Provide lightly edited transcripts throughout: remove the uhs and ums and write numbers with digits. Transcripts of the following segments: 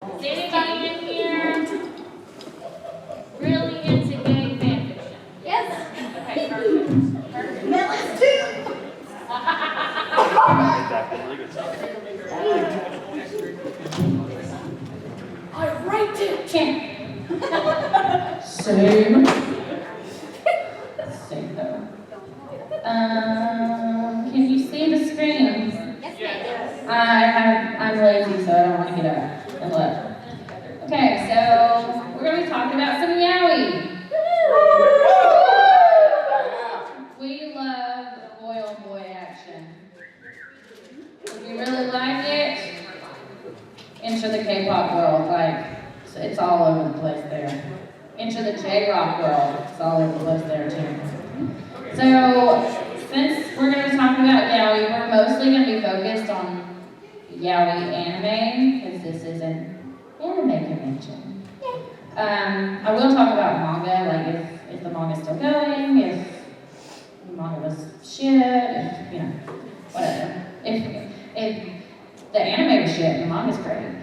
Is anybody in here really into gay fan fiction? Yes. Okay, perfect. Perfect. Melons too. I raped it. Same. Same though. Can you see the screen? Yes. I'm lazy, so I don't want to get up and look. Okay, so we're going to be talking about some yaoi. We love boy on boy action. If you really like it, enter the K-pop world. It's all over the place there. Enter the J-rock world. It's all over the place there too. So, since we're going to be talking about yaoi, we're mostly going to be focused on yaoi anime, because this is an anime convention. I will talk about manga, like if the manga's still going, if the manga was shit, if, whatever. If the anime was shit and the manga's great,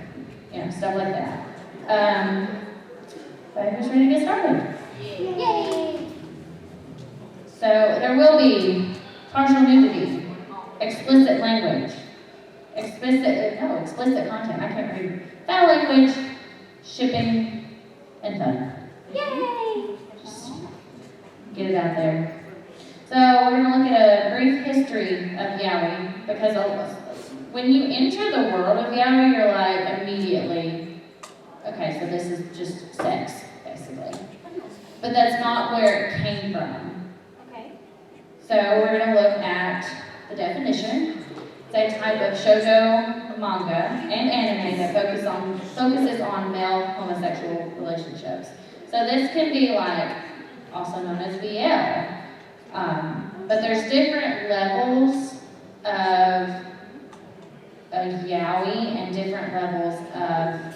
stuff like that. But who's ready to get started? Yay. So there will be partial nudity, explicit language, explicit content, I can't read, foul language, shipping, and fun. Yay. Just get it out there. So we're going to look at a brief history of yaoi, because when you enter the world of yaoi, you're like immediately, okay, so this is just sex, basically. But that's not where it came from. Okay. So we're going to look at the definition. It's a type of shoujo manga and anime that focuses on male homosexual relationships. So this can be also known as BL. But there's different levels of yaoi and different levels of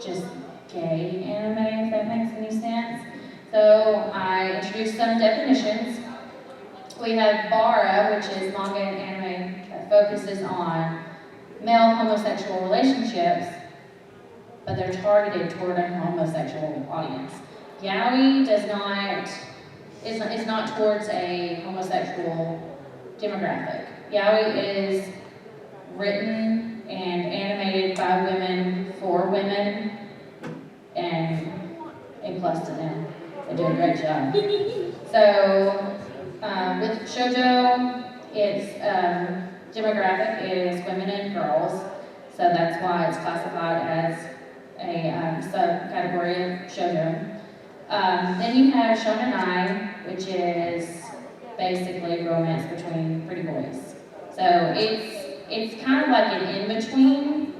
just gay anime, if that makes any sense. So I introduced some definitions. We have bara, which is manga and anime that focuses on male homosexual relationships, but they're targeted toward a homosexual audience. Yaoi is not towards a homosexual demographic. Yaoi is written and animated by women for women, and A+ to them. They do a great job. So with shoujo, its demographic is women and girls, so that's why it's classified as a subcategory of shoujo. Then you have shonenai, which is basically romance between pretty boys. So it's kind of like an in-between,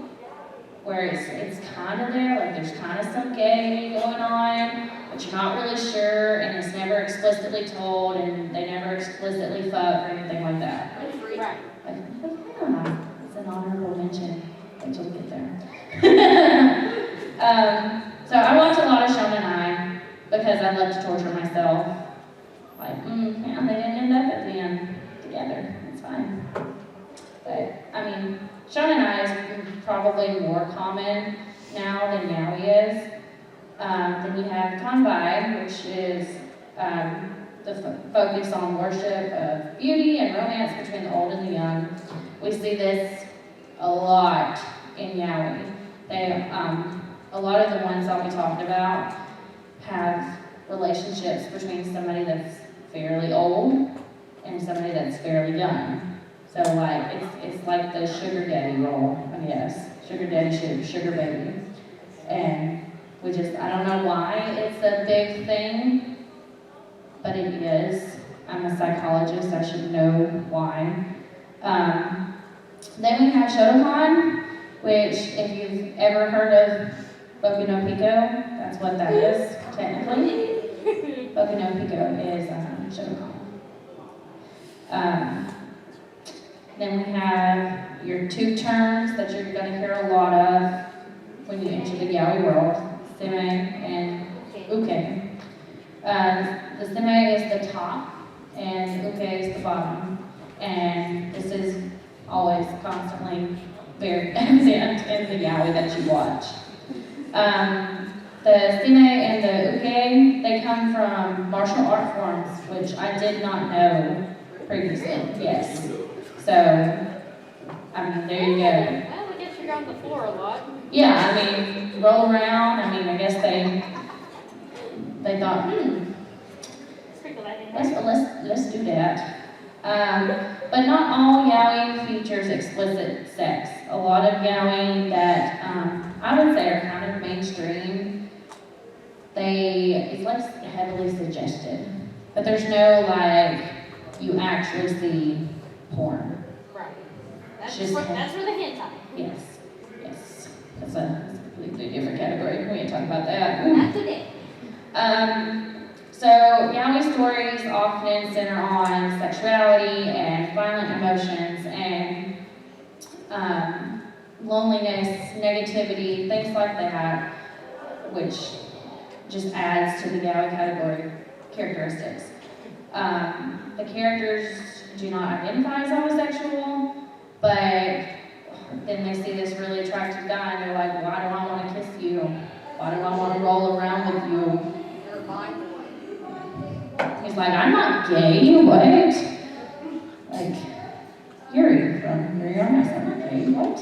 where it's kind of there, like there's kind of some gay going on, but you're not really sure, and it's never explicitly told, and they never explicitly fuck or anything like that. Right. Yeah, it's an honorable mention. Wait till we get there. So I watch a lot of shonenai because I love to torture myself. Man, they didn't end up at the end together. It's fine. But, shonenai is probably more common now than yaoi is. Then you have kanbai, which is the focus on worship of beauty and romance between the old and the young. We see this a lot in yaoi. A lot of the ones I'll be talking about have relationships between somebody that's fairly old and somebody that's fairly young. So it's like the sugar daddy role, I guess. Sugar daddy, sugar baby. And I don't know why it's a big thing, but it is. I'm a psychologist, I should know why. Then we have Shotokan, which if you've ever heard of Boku no Pico, that's what that is, technically. Boku no Pico is Shotokan. Then we have your two terms that you're going to hear a lot of when you enter the yaoi world, seme and uke. The seme is the top, and uke is the bottom. And this is always constantly very evident in the yaoi that you watch. The Sime and the Uke, they come from martial art forms, which I did not know previously. Yes. So, I mean, there you go. Well, I guess you're on the floor a lot. Yeah, I mean, roll around. I mean, I guess they thought, Sprinkle that in let's, there. let's do that. But not all yaoi features explicit sex. A lot of yaoi that I would say are kind of mainstream, it's less heavily suggested. But there's no like, you actually see porn. Right. That's Just- for the hentai. Yes, yes. That's a completely different category. We ain't talking about that. Not today. So yaoi stories often center on sexuality and violent emotions and loneliness, negativity, things like that, which just adds to the yaoi category characteristics. The characters do not identify as homosexual, but then they see this really attractive guy and they're like, why do I want to kiss you? Why do I want to roll around with you? You're my boy. He's like, I'm not gay, what? Like, Yuri from Yuri on Ice, I'm not gay, what?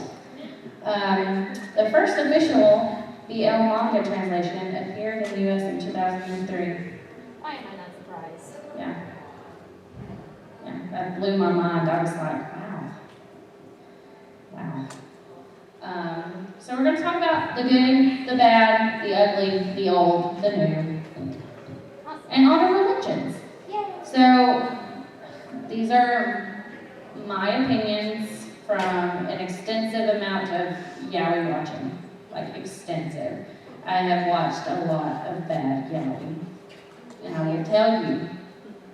The first official BL manga translation appeared in the US in 2003. Why am I not surprised? Yeah. Yeah, that blew my mind. I was like, wow. Wow. So we're going to talk about the good, the bad, the ugly, the old, the new, and honor religions. Yay. So these are my opinions from an extensive amount of yaoi watching, like extensive. I have watched a lot of bad yaoi, and I will tell you,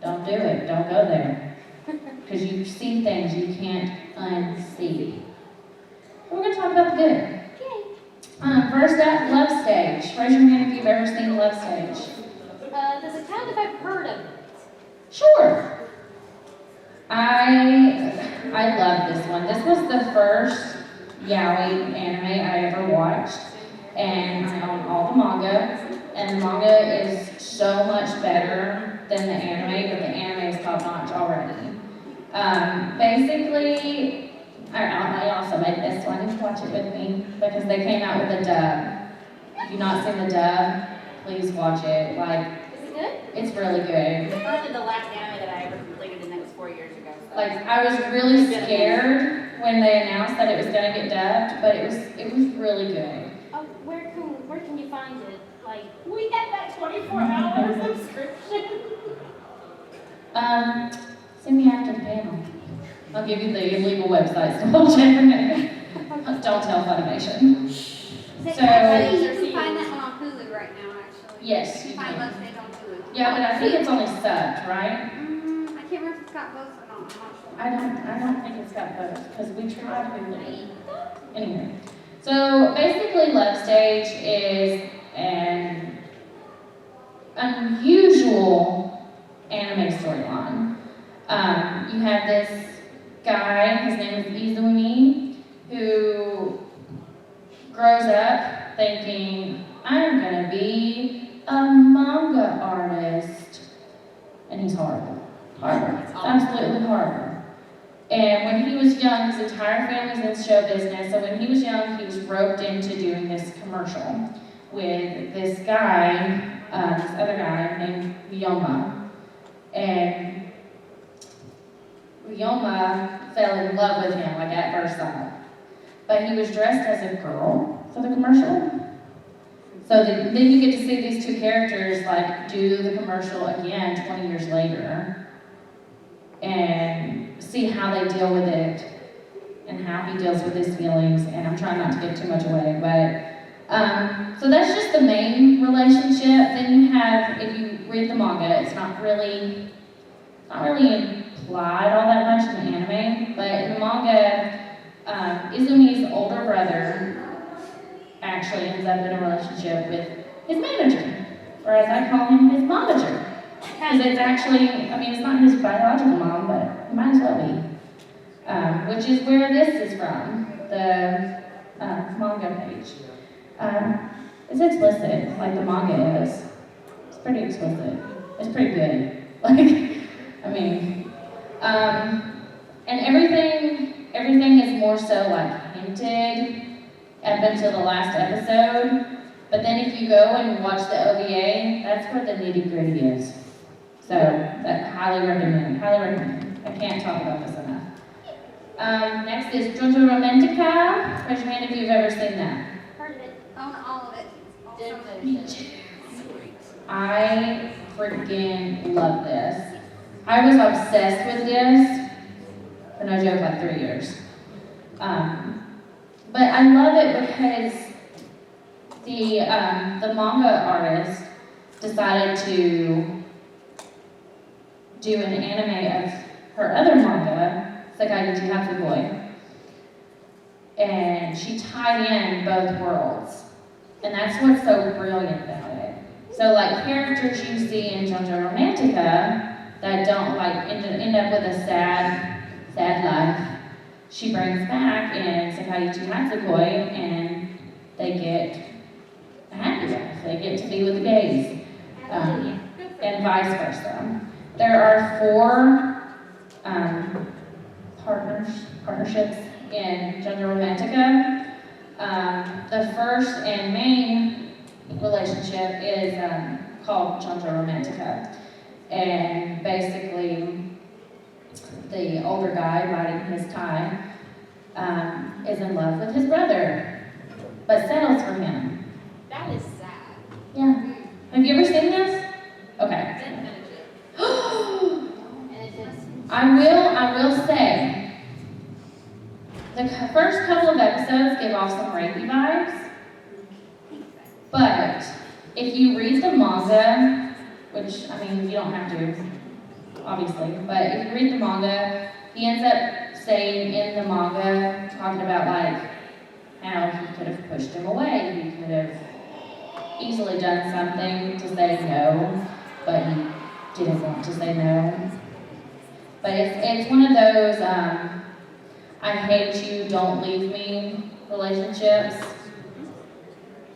don't do it, don't go there, because you see things you can't unsee. We're going to talk about the good. Yay. First up, Love Stage. Raise your hand if you've ever seen Love Stage. Does it count if I've heard of it? Sure. I love this one. This was the first yaoi anime I ever watched, and I own all the manga. And the manga is so much better than the anime, but the anime is top notch already. Basically, I also made this one. Watch it with me because they came out with a dub. If you've not seen the dub, please watch it. Like, Is it good? it's really good. Probably the last anime that I ever completed, and that was 4 years ago. So. Like, I was really scared when they announced that it was gonna get dubbed, but it was really good. Oh, where can you find it? Like, we have that 24-hour subscription. Send me after the panel. I'll give you the illegal websites to watch it. Don't tell Funimation. So, So- you can find that one on Hulu right now, actually. Yes, You you can find can. Love Stage on Hulu. Yeah, but I think it's only subbed, right? I can't remember if it's got both or not. I'm not sure. I don't think it's got both, because we tried Hulu. Anyway, so basically Love Stage is an unusual anime storyline. You have this guy, his name is Izumi, who grows up thinking, I'm gonna be a manga artist. And he's horrible. Horrible. Absolutely horrible. And when he was young, his entire family's in show business, so when he was young, he was roped into doing this commercial with this guy, this other guy named Yama. And Yama fell in love with him, like at first sight. But he was dressed as a girl for the commercial. So then you get to see these two characters like do the commercial again 20 years later and see how they deal with it and how he deals with his feelings. And I'm trying not to give too much away, but so that's just the main relationship. Then you have, if you read the manga, it's not really implied all that much in the anime, but in the manga, Izumi's older brother actually ends up in a relationship with his manager, or as I call him, his momager. Because it's actually, I mean, it's not his biological mom, but it might as well be. Which is where this is from, the manga page. It's explicit, like the manga is. It's pretty explicit. It's pretty good. Like, I mean, and everything is more so like hinted up until the last episode. But then if you go and watch the OVA, that's where the nitty gritty is. So, that highly recommend. I can't talk about this enough. Next is JoJo Romantica. Raise your hand if you've ever seen that. Heard of it. Own all of it. Didn't Also, finish it. I freaking love this. I was obsessed with this for no joke, like 3 years. But I love it because the manga artist decided to do an anime of her other manga, Sekai Jihatsu Boy, and she tied in both worlds, and that's what's so brilliant about it. So like characters you see in JoJo Romantica that don't like end up with a sad life, she brings back in Sekai Jihatsu Boy, and they get a happy life. They get to be with the gays, and vice versa. There are 4 partnerships in JoJo Romantica. The first and main relationship is called JoJo Romantica, and basically the older guy riding his tie is in love with his brother, but settles for him. That is sad. Yeah. Have you ever seen this? Okay. Didn't finish it. And it just. I will say, the first couple of episodes give off some rapey vibes, but if you read the manga, which, I mean, you don't have to, obviously, but if you read the manga, he ends up saying in the manga, talking about like how he could have pushed him away, he could have easily done something to say no, but he didn't want to say no. But it's one of those I hate you, don't leave me relationships.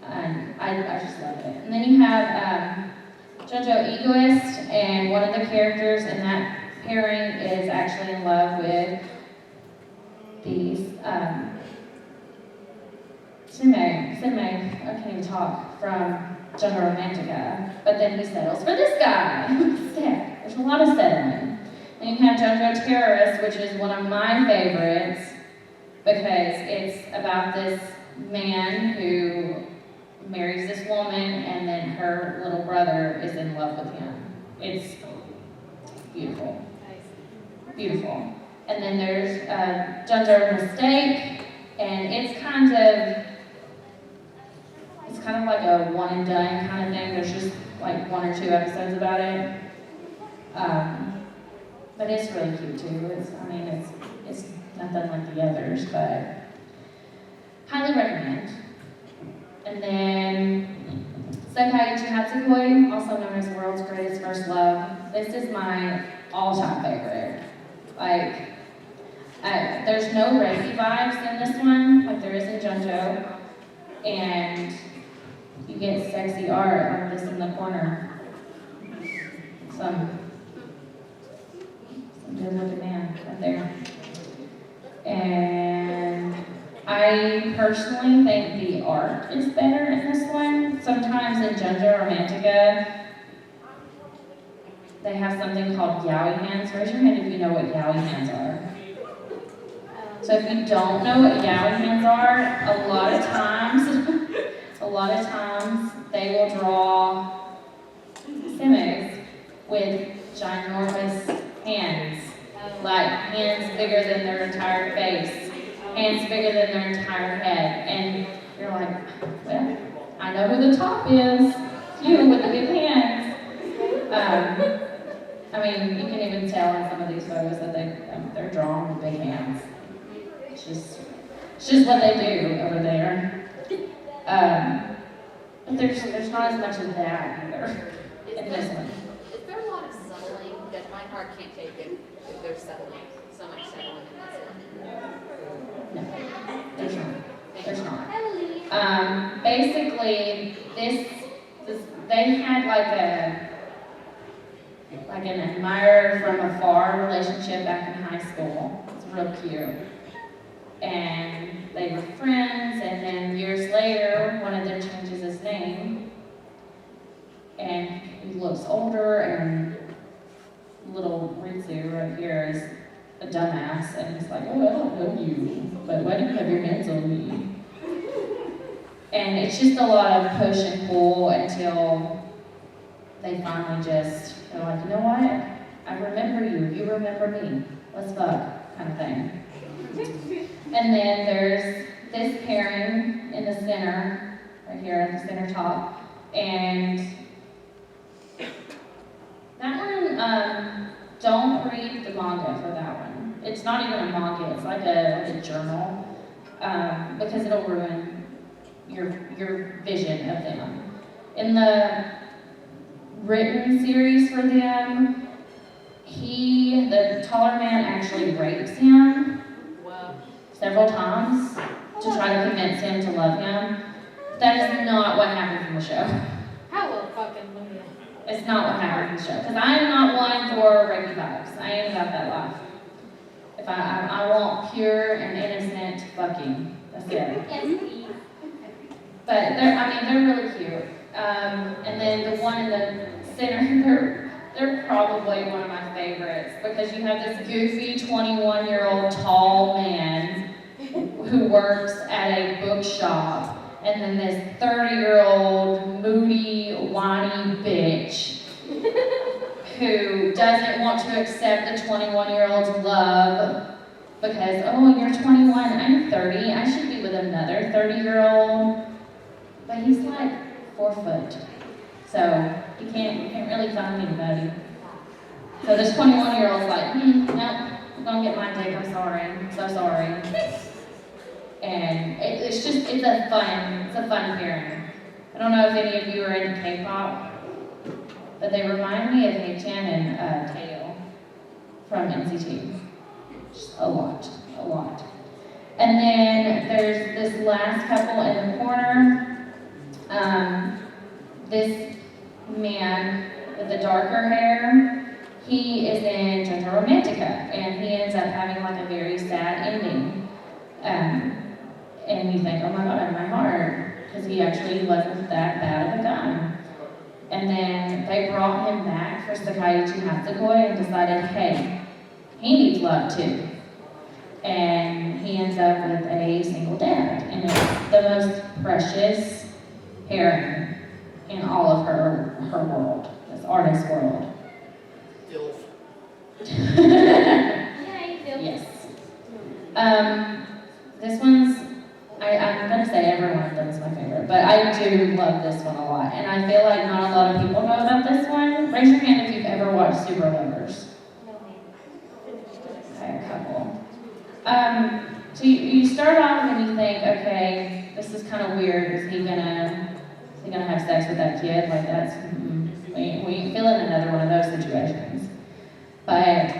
And I just love it. And then you have JoJo Egoist, and one of the characters in that pairing is actually in love with these Sime, I can't even talk, from JoJo Romantica. But then he settles for this guy instead. There's a lot of settling. Then you have JoJo Terrorist, which is one of my favorites because it's about this man who marries this woman and then her little brother is in love with him. It's beautiful. Beautiful. And then there's JoJo Mistake, and it's kind of like a one and done kind of thing. There's just like 1 or 2 episodes about it. But it's really cute too. It's nothing like the others, but highly recommend. And then Sekai Jihatsu Boy, also known as World's Greatest First Love. This is my all-time favorite. Like, there's no rapey vibes in this one, like there is in JoJo. And you get sexy art like this in the corner. Some good looking man right there. And I personally think the art is better in this one. Sometimes in JoJo Romantica, they have something called Yaoi hands. Raise your hand if you know what Yaoi hands are. So if you don't know what Yaoi hands are, a lot of times they will draw simmons with ginormous hands. Like hands bigger than their entire face, hands bigger than their entire head. And you're like, well, I know who the top is. It's you with the big hands. I mean, you can even tell in some of these photos that they're drawn with big hands. It's just what they do over there. But there's not as much of that either in this one. Is there a lot of settling that my heart can't take if there's settling? So much settling in this one. No, there's not. basically, they had like an admirer from afar relationship back in high school. It's real cute. And they were friends, and then years later, one of them changes his name. And he looks older, and little Ritsu right here is a dumbass, and he's like, oh, I don't know you, but why do you have your hands on me? And it's just a lot of push and pull until they finally they're like, you know what? I remember you, you remember me, let's fuck, kind of thing. And then there's this pairing in the center, right here at the center top, and that one, don't read the manga for that one. It's not even a manga, it's like a journal, because it'll ruin your vision of them. In the written series for them, the taller man actually rapes him several times to try to convince him to love him. That is not what happens in the show. Hallelujah. It's not what happens in the show. Because I am not one for rapey vibes. I ain't about that life. If I want pure and innocent fucking. That's it. Yes, please. But they're really cute. And then the one in the center, they're probably one of my favorites because you have this goofy 21-year-old tall man who works at a bookshop, and then this 30-year-old moody, whiny bitch who doesn't want to accept the 21-year-old's love because, oh, you're 21, I'm 30, I should be with another 30-year-old. But he's like 4 foot, so you can't really find anybody. So this 21-year-old's like, nope, I'm gonna get my dick, I'm sorry, I'm so sorry. And it's a fun pairing. I don't know if any of you are into K-pop, but they remind me of Hei-chan and Taeyo from NCT. Just a lot. And then there's this last couple in the corner. This man with the darker hair, he is in Romantica, and he ends up having like a very sad ending. And you think, oh my god, my heart, because he actually wasn't that bad of a guy. And then they brought him back for Sakaiichi Hatsukoi and decided, hey, he needs love too. And he ends up with a single dad, and it's the most precious pairing in all of her world, this artist world. Yes. This one's, I'm going to say every one of them is my favorite, but I do love this one a lot, and I feel like not a lot of people know about this one. Raise your hand if you've ever watched Super Lovers. Okay, a couple. So you start off and you think, okay, this is kind of weird. Is he gonna have sex with that kid? Like that's, we ain't feeling another one of those situations. But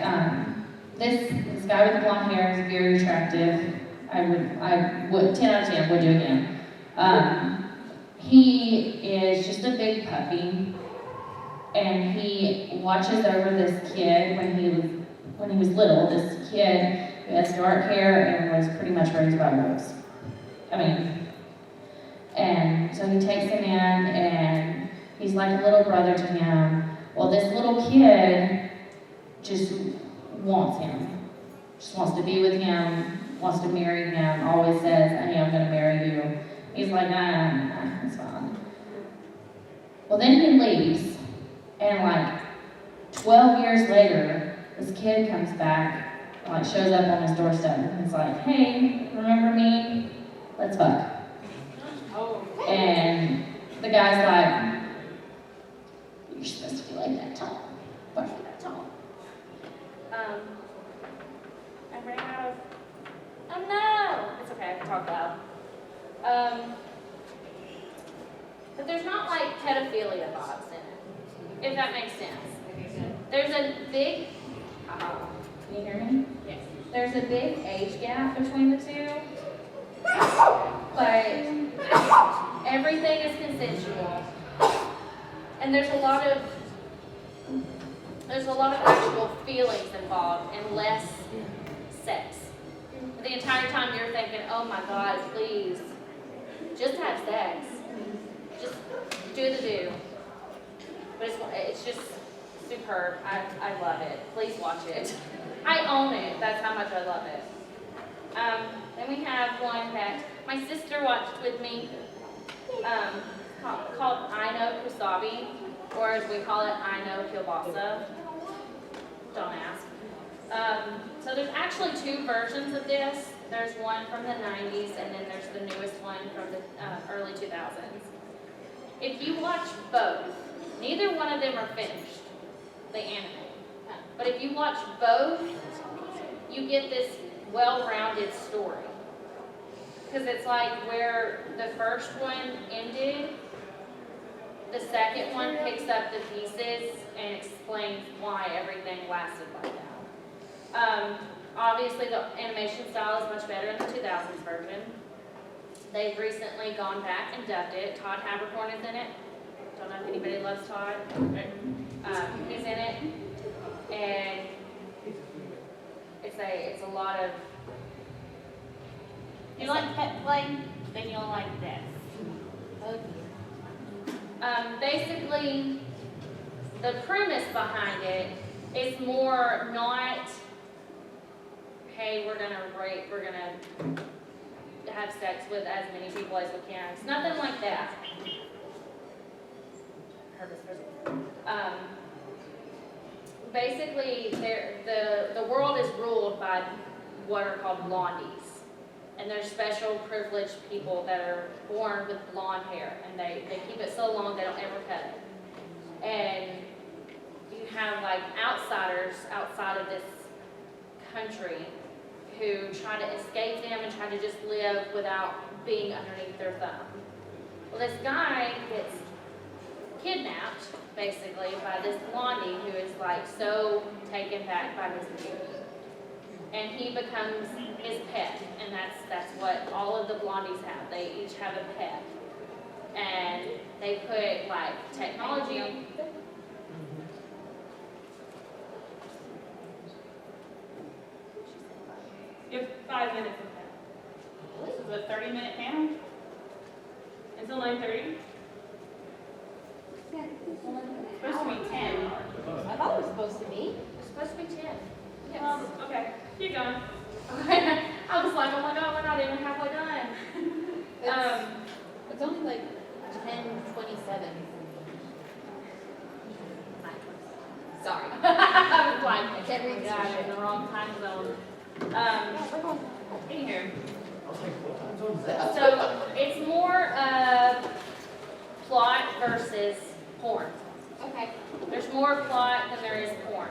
this guy with the blonde hair is very attractive. I would 10 out of 10 would do again. He is just a big puppy, and he watches over this kid when he was little. This kid who has dark hair and was pretty much raised by wolves. And so he takes him in, and he's like a little brother to him. Well, this little kid just wants him, just wants to be with him, wants to marry him, always says, hey, I'm gonna marry you. He's like, nah, it's fine. Well, then he leaves, and like 12 years later, this kid comes back, like shows up on his doorstep, and he's like, hey, remember me? Let's fuck. And the guy's like, you're supposed to be like that tall. Why are you that tall? I ran out of, oh no! It's okay, I can talk loud. But there's not like pedophilia vibes in it, if that makes sense. There's a big, can you hear me? Yes. There's a big age gap between the two. But Everything is consensual. And there's a lot of actual feelings involved and less sex. The entire time you're thinking, oh my God, please, just have sex. Just do the do. But it's just superb. I love it. Please watch it. I own it. That's how much I love it. Then we have one that my sister watched with me called Know Kusabi, or as we call it, Know Kielbasa. Don't ask. So there's actually two versions of this. There's one from the 90s, and then there's the newest one from the early 2000s. If you watch both, neither one of them are finished, the anime. But if you watch both, you get this well-rounded story. Because it's like where the first one ended, the second one picks up the pieces and explains why everything lasted like that. Obviously, the animation style is much better in the 2000s version. They've recently gone back and dubbed it. Todd Haberkorn is in it. Don't know if anybody loves Todd. He's in it. And it's a lot of... You like pet play, then you'll like this. Basically, the premise behind it is more not, hey, we're gonna have sex with as many people as we can. It's nothing like that. Basically, the world is ruled by what are called blondies. And they're special privileged people that are born with blonde hair, and they keep it so long they don't ever cut it. And you have like outsiders outside of this country who try to escape them and try to just live without being underneath their thumb. Well, this guy gets kidnapped, basically, by this blondie who is like so taken back by his beauty. And he becomes his pet, and that's what all of the blondies have. They each have a pet. And they put like technology. You have 5 minutes of that. This is a 30-minute panel? Until 9:30? Yeah, It's supposed to be 10. I thought it was supposed to be. It's supposed to be 10. Yes. Okay, keep going. I was like, oh my God, we're not even halfway done. It's only like 10:27. Sorry. I was like, I can't read this God, I'm in shit. the wrong time zone. In here. So it's more plot versus porn. Okay. There's more plot than there is porn.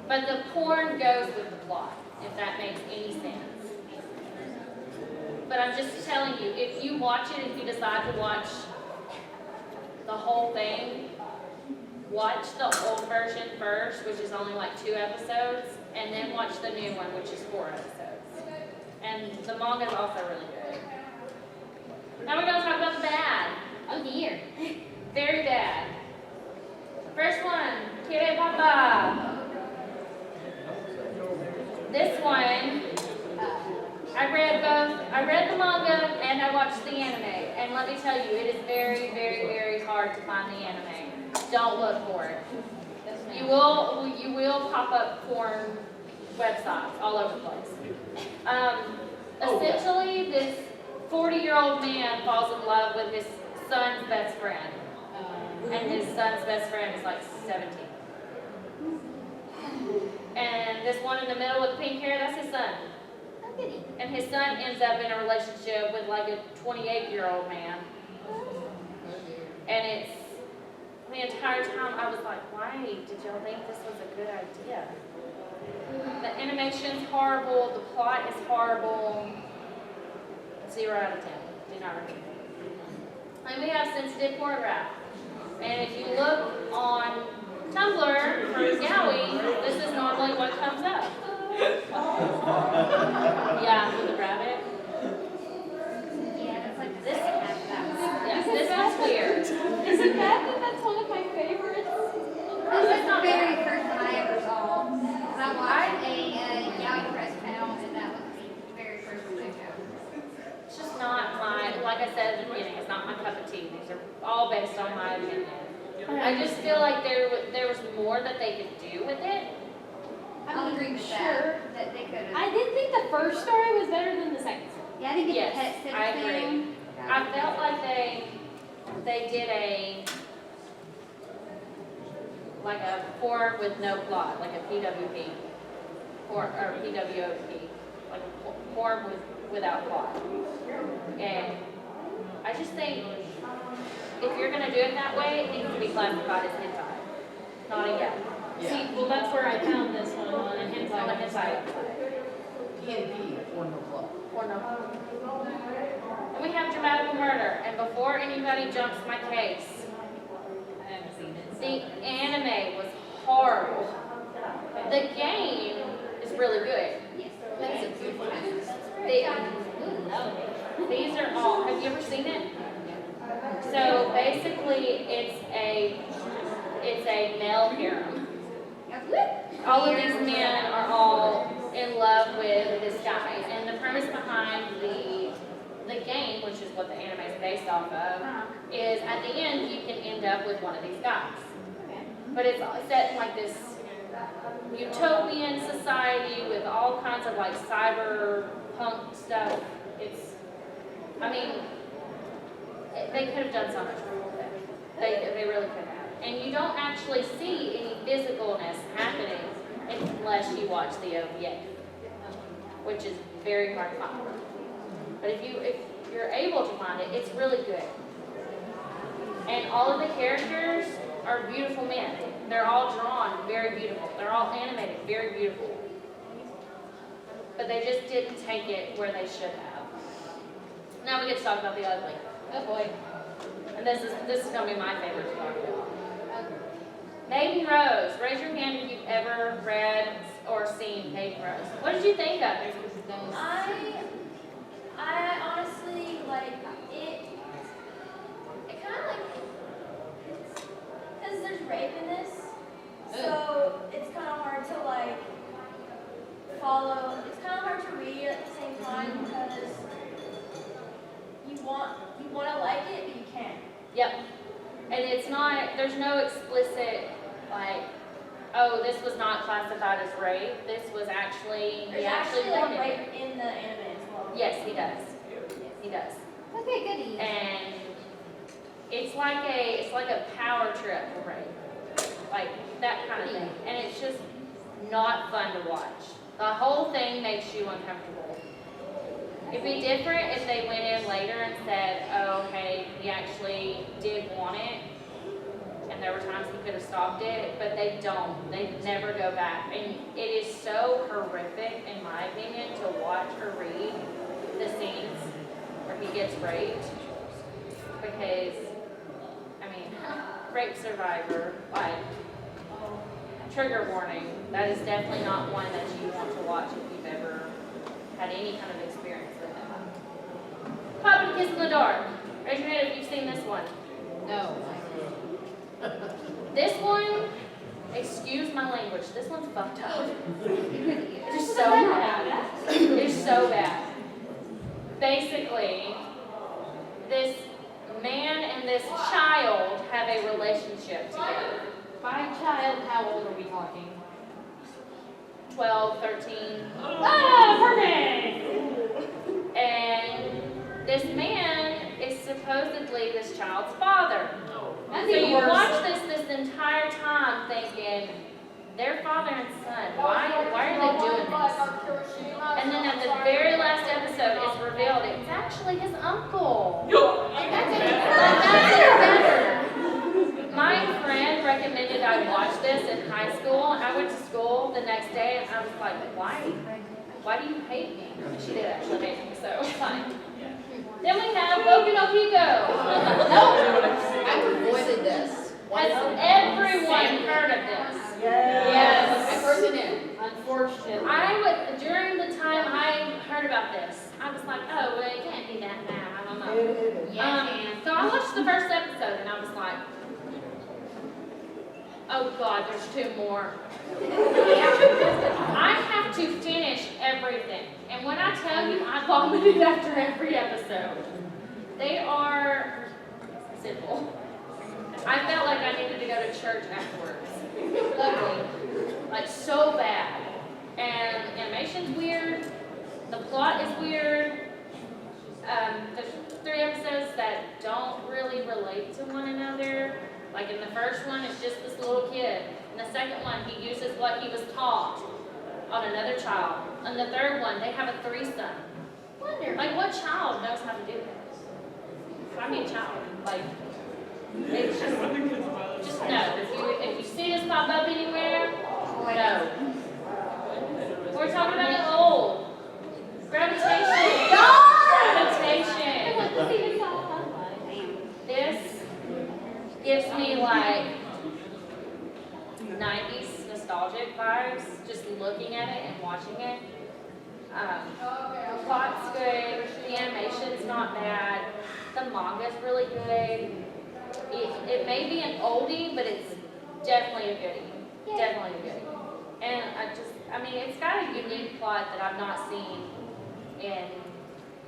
But the porn goes with the plot, if that makes any sense. But I'm just telling you, if you watch it, if you decide to watch the whole thing, watch the old version first, which is only like 2 episodes, and then watch the new one, which is 4 episodes. And the manga is also really good. Now we're going to talk about the bad. Oh dear. Very bad. First one, Kire Papa. This one, I read the manga and I watched the anime. And let me tell you, it is very, very, very hard to find the anime. Don't look for it. You will pop up porn websites all over the place. Essentially, this 40-year-old man falls in love with his son's best friend. And his son's best friend is like 17. And this one in the middle with pink hair, that's his son. And his son ends up in a relationship with like a 28-year-old man. And it's, the entire time I was like, why did y'all think this was a good idea? The animation's horrible, the plot is horrible. 0 out of 10. Do not recommend. And we have sensitive pornograph. And if you look on Tumblr for Yaoi, this is normally what comes up. Yeah, with the rabbit. Yeah, it's like this. Yes. my cup of tea. These are all based on my opinion. I just feel like there was more that they could do with it. I'll agree with that they could have. I did think the first story was better than the second story. Yeah, I think Yes, the pet sitter I agree. thing. I felt like they did a form with no plot, like a PWP, or PWOP, like a form without plot. And I just think if you're gonna do it that way, it needs to be classified as hentai, not a yaoi. See, well, that's where I found this one on a On a hentai hentai website. PNP, or no club. or no. And we have dramatical murder. And before anybody jumps my case, I haven't seen it. the anime was horrible. The game is really good. That's a good one. These are all, have you ever seen it? So basically it's a male harem. All of these men are all in love with this guy. And the premise behind the game, which is what the anime is based off of, is at the end you can end up with one of these guys. But it's set in like this utopian society with all kinds of like cyberpunk stuff. They could have done so much more with it. They really could have. And you don't actually see any physicalness happening unless you watch the OVA, which is very hard to find. But if you're able to find it, it's really good. And all of the characters are beautiful men. They're all drawn very beautiful. They're all animated very beautiful. But they just didn't take it where they should have. Now we get to talk about the ugly. Oh boy. And this is gonna be my favorite to talk about. Maiden Rose. Raise your hand if you've ever read or seen Maiden Rose. What did you think of it? I honestly like it. It kind of like, because there's rape in this, so it's kind of hard to like follow. It's kind of hard to read at the same time because you want to like it, but you can't. Yep. And it's not, there's no explicit, like, oh, this was not classified as rape. This was actually, There's he actually like wanted rape it. in the anime as well. Yes, he does. He does. Okay, goodies. And it's like a power trip rape. Like that kind of thing. And it's just not fun to watch. The whole thing makes you uncomfortable. It'd be different if they went in later and said, oh, okay, he actually did want it, and there were times he could have stopped it, but they don't. They never go back. And it is so horrific, in my opinion, to watch or read the scenes where he gets raped, because, I mean, rape survivor, like, trigger warning, that is definitely not one that you want to watch if you've ever had any kind of experience with it. Pop and Kiss in the Dark. Raise your hand if you've seen this one. No. This one, excuse my language, this one's fucked up. It's just so bad. It's so bad. Basically, this man and this child have a relationship together. By child, how old are we talking? 12, 13. Ah, perfect! And this man is supposedly this child's father. That's So even you worse. watch this entire time thinking, they're father and son. Why are they doing this? And then at the very last episode, it's revealed it's actually his uncle. That's even better. My friend recommended I watch this in high school. I went to school the next day and I was like, why do you hate me? She did actually hate me, so it's fine. Then we have Boku no Pico. I've avoided this. Has everyone heard of this? Yes. I've heard the name. Unfortunately. During the time I heard about this, I was like, oh, well, it can't be that bad. I don't know. So I watched the first episode and I was like, oh God, there's 2 more. I have to finish everything. And when I tell you, I vomited after every episode. They are I felt like I needed to go to church afterwards. Ugly. Like so bad. And animation's weird. The plot is weird. There's 3 episodes that don't really relate to one another. Like in the first one, it's just this little kid. In the second one, he uses what he was taught on another child. In the third one, they have a threesome. Wonder. Like, what child knows how to do this? Find me a child. Like, it's just no. If you see this pop up anywhere, no. We're talking about the old. Gravitation. Gravitation. This gives me like 90s nostalgic vibes, just looking at it and watching it. The plot's good, the animation's not bad, the manga's really good. It may be an oldie, but it's definitely a goodie. Definitely a goodie. And I mean, it's got a unique plot that I've not seen in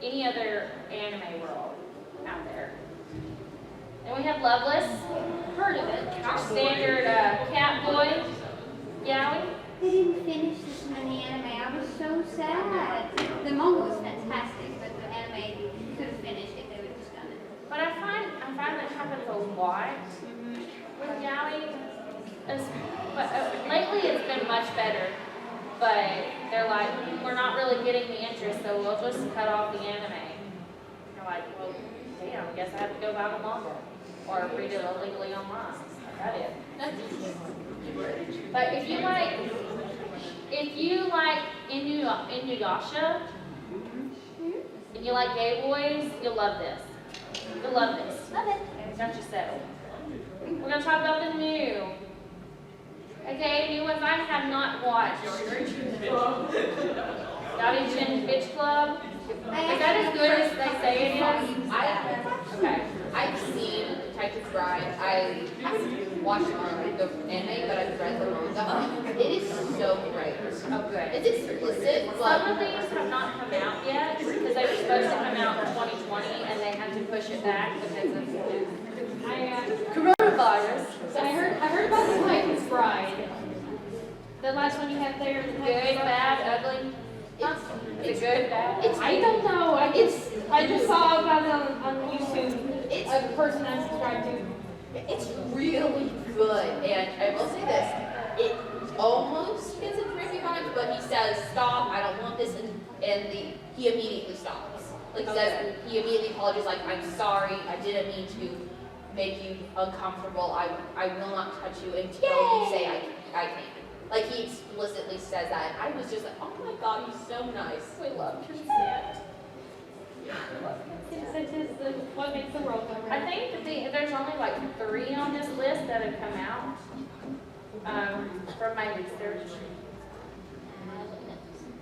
any other anime world out there. And we have Loveless, heard of it, our standard cat boy, Yaoi. They didn't finish this in the anime. I was so sad. The manga was fantastic, but the anime could have finished if they would have just done it. But I find that happens a lot with Yaoi. But lately it's been much better. But they're like, we're not really getting the interest, so we'll just cut off the anime. And you're like, well, damn, I guess I have to go buy the manga or read it illegally online. That is. But if you like Inuyasha and you like gay boys, you'll love this. You'll love this. Love it. Don't you settle. We're gonna talk about the new. Okay, new ones I have not watched. Gravitation Bitch Club. Is that as good as they say it is? Okay. I've seen Titans Bride. I haven't watched the anime, but I've read the manga. It is so great. Oh, good. It's explicit, Some but of these have not come out yet because they were supposed to come out in 2020 and they had to push it back because of coronavirus. So I heard about the Titans Bride. The last one you had there. Good, bad, ugly. Is it good, bad? I don't know. I just saw about it on YouTube. it's A person I subscribed to. it's really good. And I will say this, it almost gets a trippy vibe, but he says, stop, I don't want this, and he immediately stops. Like he says, he immediately apologizes, like, I'm sorry, I didn't mean to make you uncomfortable, I will not touch you until you say I can. Like he explicitly says that, and I was just like, oh my god, he's so nice. We love consent. Consent is what makes the world go I round. think that there's only like 3 on this list that have come out from my research.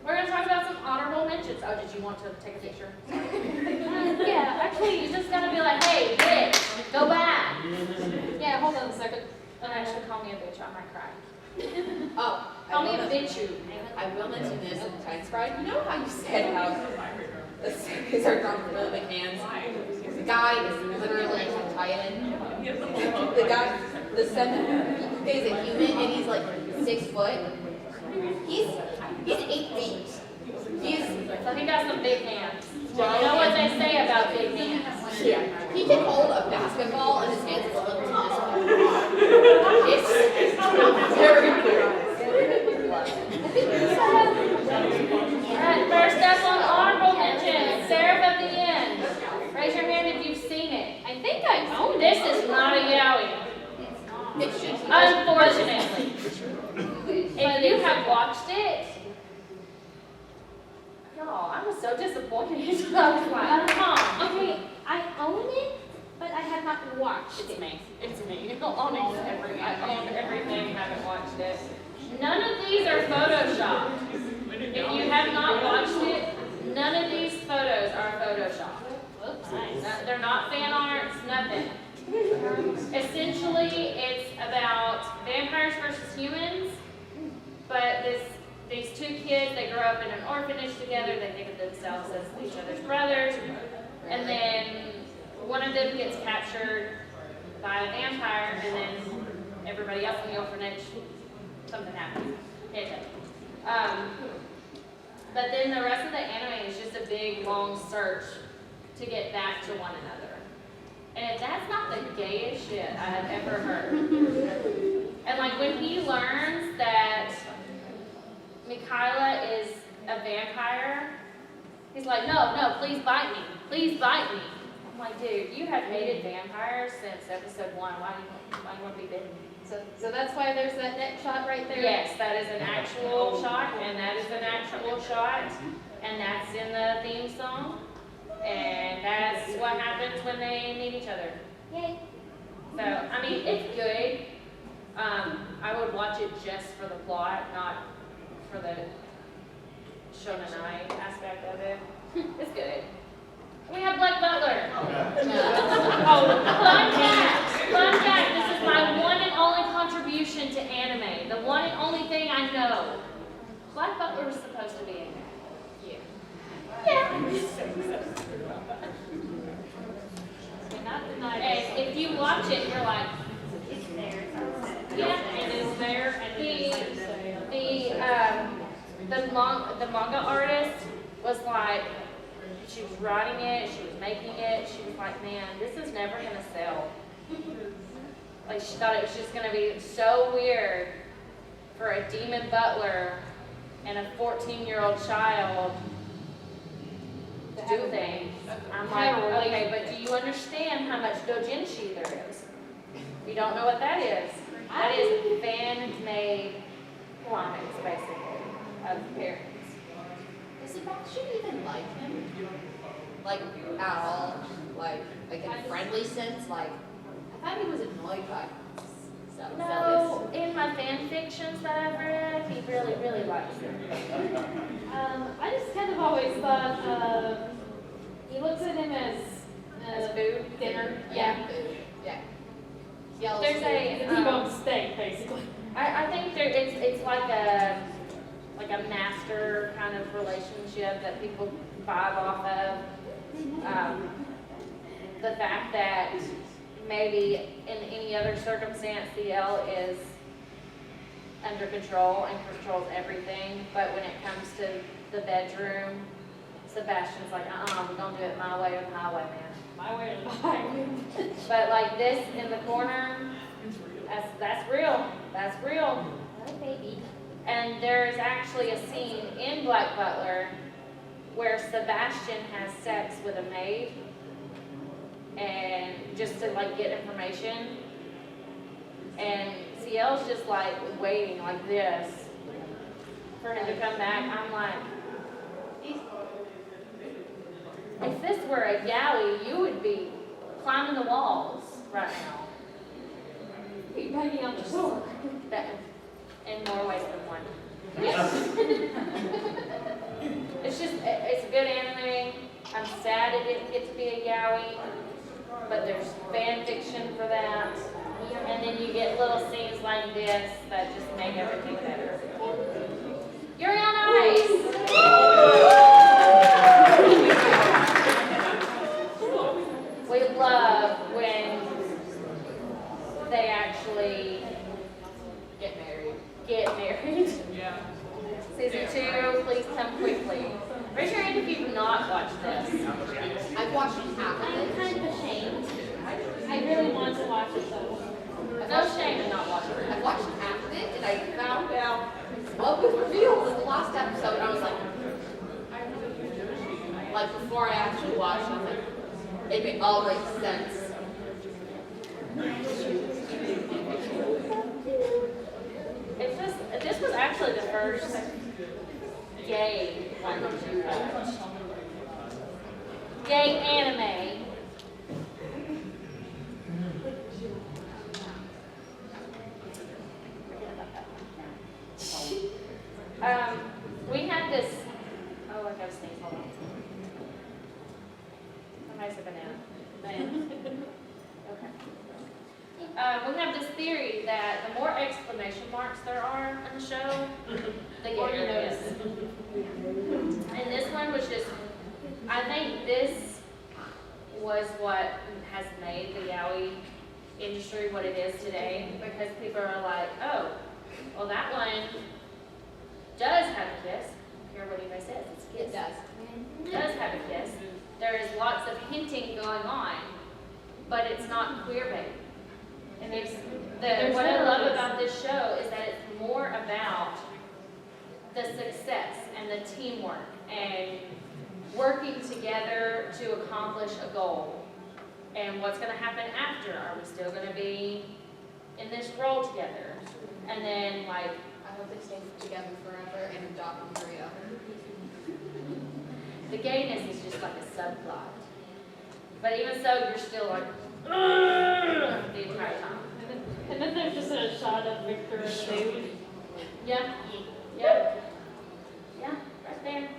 We're going to talk about some honorable mentions. Oh, did you want to take a picture? Yeah, actually, You just got to be like, hey, bitch, go back. yeah, hold on a second. Don't actually call me a bitch, I might cry. Oh, Call me a bitch. I will mention this in Titans Bride. You know how you said how the series are drawn from really big hands? The guy is literally a Titan. The guy, the seven, is a human and he's like 6 foot. He's 8 feet. So he got some big hands. You know what they say about big hands. Yeah. He can hold a basketball in his hands as little as this. It's very cool. Alright, first up on honorable mention, Seraph of the End. Raise your hand if you've seen it. I think I own This is not a yaoi, It should be. unfortunately. If you have watched it, y'all, I was so disappointed. I was like, huh. Okay, I own it, but I have not watched It's it. me. It's me. I own everything, haven't watched it. None of these are Photoshopped. If you have not watched it, none of these photos are Photoshopped. They're not fan arts, nothing. Essentially, it's about vampires versus humans, but these 2 kids, they grow up in an orphanage together, they think of themselves as each other's brothers, and then one of them gets captured by a vampire, and then everybody else in the orphanage, something happens. But then the rest of the anime is just a big, long search to get back to one another. And that's not the gayest shit I have ever heard. And like when he learns that Mikaela is a vampire, he's like, no, please bite me. Please bite me. I'm like, dude, you have hated vampires since episode 1. Why do you want to be bitten? So that's why there's that neck shot right there? Yes, that is an actual shot, and that is an actual shot, and that's in the theme song, and that's what happens when they meet each other. Yay. So, I mean, it's good. I would watch it just for the plot, not for the shonenai aspect of it. It's good. We have Black Butler. Fun fact, this is my one and only contribution to anime. The one and only thing I know. Black Butler was supposed to be in there. Yeah. And if you watch it, you're like, It's there. yeah, And it's there, and the manga artist was like, she was writing it, she was making it, she was like, man, this is never gonna sell. Like she thought it was just gonna be so weird for a demon butler and a 14-year-old child to do things. I'm like, okay, but do you understand how much doujinshi there is? If you don't know what that is fan-made comics, basically, of parents. Does Sebastian even like him? Like, at all? Like in a friendly sense? Like, I thought he was annoyed by stuff. No, in my fan fictions that I've read, he really, really likes him. I just kind of always thought, he looks at him as food? dinner. Yeah. Yeah. Yells There's food. a, T-bone steak, basically. I think it's like a master kind of relationship that people vibe off of. The fact that maybe in any other circumstance, CL is under control and controls everything, but when it comes to the bedroom, Sebastian's like, we're gonna do it my way or the highway, man. My way or the highway. But like this in the corner, that's real. That's real. Oh, baby. And there's actually a scene in Black Butler where Sebastian has sex with a maid, and just to like get information. And CL's just like waiting like this for him to come back. I'm like, if this were a Yaoi, you would be climbing the walls right now. Be banging on the door. In more ways than one. It's a good anime. I'm sad it didn't get to be a Yaoi, but there's fan fiction for that. And then you get little scenes like this that just make everything better. Yuri on Ice! We love when they actually Get married. get married. Yeah. Season 2, please come quickly. Raise your hand if you've not watched this. I've watched half of I'm it. kind of ashamed. I really want to watch it though. No shame in not watching I it. watched half of it and I found out what was revealed in the last episode. And I was like before I actually watched it, I was like, it all makes sense. This was actually the first gay gay anime. We had this. Oh, I gotta sneeze. Hold on. Somebody's a banana. Okay. We have this theory that the more exclamation marks there are in the show, the gayer it is. And this one was just, I think this was what has made the yaoi industry what it is today, because people are like, oh, well, that one does have a kiss. I don't care what anybody says, it's a kiss. It does. It does have a kiss. There is lots of hinting going on, but it's not queerbait. And what I love about this show is that it's more about the success and the teamwork and working together to accomplish a goal. And what's going to happen after? Are we still going to be in this role together? And then, like, I hope they stay together forever and adopt Maria. the gayness is just like a subplot. But even so, you're still like, "Ugh," the entire time. And then there's just a shot of Victor and the baby. Yep. Yep. Yeah, right there.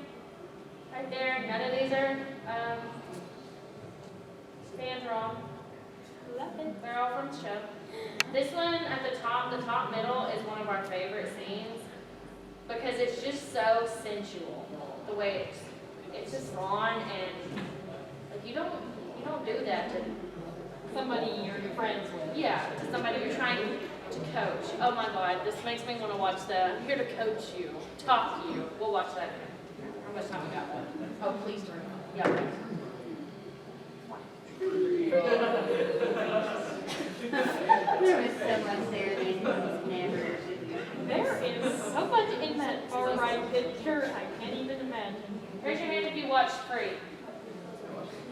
Right there. None of these are stands wrong. Love it. They're all from the show. This one at the top middle is one of our favorite scenes because it's just so sensual. The way it's just drawn and like you don't do that to Somebody you're friends with. to somebody you're trying to coach. Oh my God, this makes me want to watch I'm here to coach you, talk to you. We'll watch that. How much time we got left? Oh, please turn it on. Yeah. There was so much there that was never. There is so much in that far right picture, I can't even imagine. Raise your hand if you watched Free.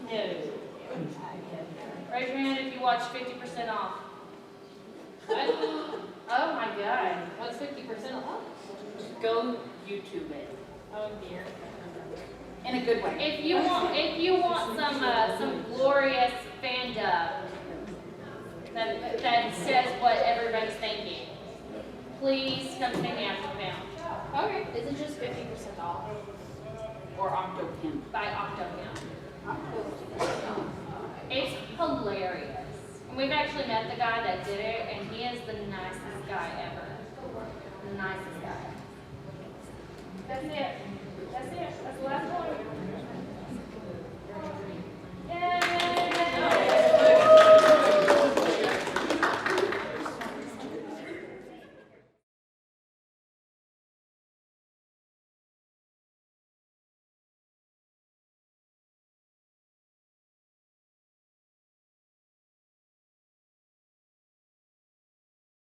No. Raise your hand if you watched 50% off. Oh my God. What's 50% off? Go YouTube it. Oh dear. In a good way. If you want some glorious fan dub that says what everybody's thinking, please come see me after the film. Okay. Is it just 50% off? Or Octopimp. By Octopimp. It's hilarious. And we've actually met the guy that did it, and he is the nicest guy ever. The nicest guy. That's it. That's the last one.